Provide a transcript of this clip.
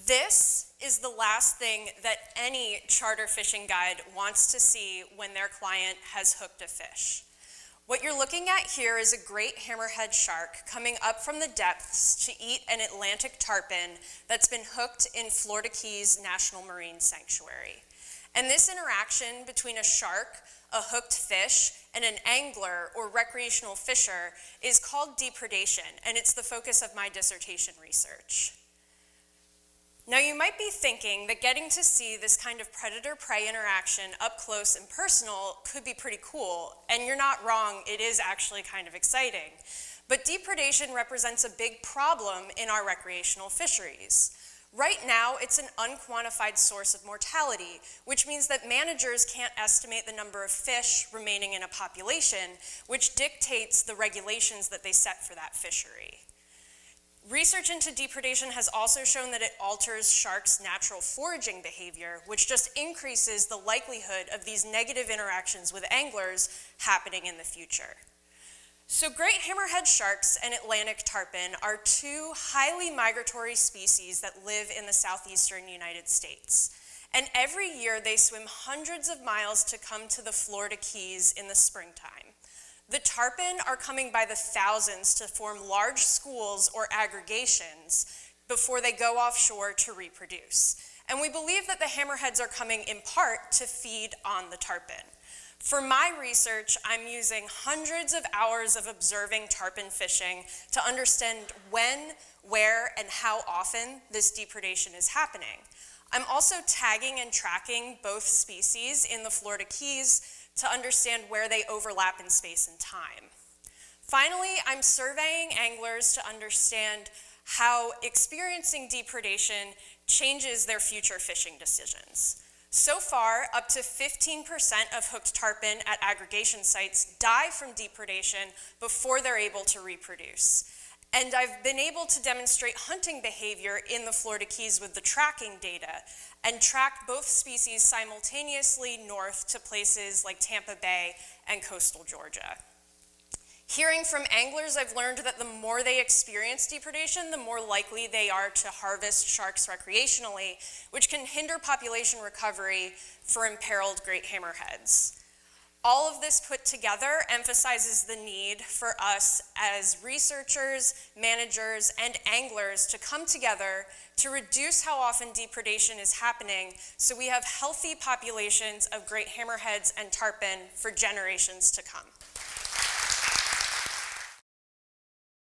This is the last thing that any charter fishing guide wants to see when their client has hooked a fish. What you're looking at here is a great hammerhead shark coming up from the depths to eat an Atlantic tarpon that's been hooked in Florida Keys National Marine Sanctuary. And this interaction between a shark, a hooked fish, and an angler or recreational fisher is called depredation, and it's the focus of my dissertation research. Now, you might be thinking that getting to see this kind of predator-prey interaction up close and personal could be pretty cool, and you're not wrong, it is actually kind of exciting. But depredation represents a big problem in our recreational fisheries. Right now, it's an unquantified source of mortality, which means that managers can't estimate the number of fish remaining in a population, which dictates the regulations that they set for that fishery. Research into depredation has also shown that it alters sharks' natural foraging behavior, which just increases the likelihood of these negative interactions with anglers happening in the future. So great hammerhead sharks and Atlantic tarpon are two highly migratory species that live in the southeastern United States. And every year they swim hundreds of miles to come to the Florida Keys in the springtime. The tarpon are coming by the thousands to form large schools or aggregations before they go offshore to reproduce. And we believe that the hammerheads are coming in part to feed on the tarpon. For my research, I'm using hundreds of hours of observing tarpon fishing to understand when, where, and how often this depredation is happening. I'm also tagging and tracking both species in the Florida Keys to understand where they overlap in space and time. Finally, I'm surveying anglers to understand how experiencing depredation changes their future fishing decisions. So far, up to 15% of hooked tarpon at aggregation sites die from depredation before they're able to reproduce. And I've been able to demonstrate hunting behavior in the Florida Keys with the tracking data and track both species simultaneously north to places like Tampa Bay and coastal Georgia. Hearing from anglers, I've learned that the more they experience depredation, the more likely they are to harvest sharks recreationally, which can hinder population recovery for imperiled great hammerheads. All of this put together emphasizes the need for us as researchers, managers, and anglers to come together to reduce how often depredation is happening so we have healthy populations of great hammerheads and tarpon for generations to come.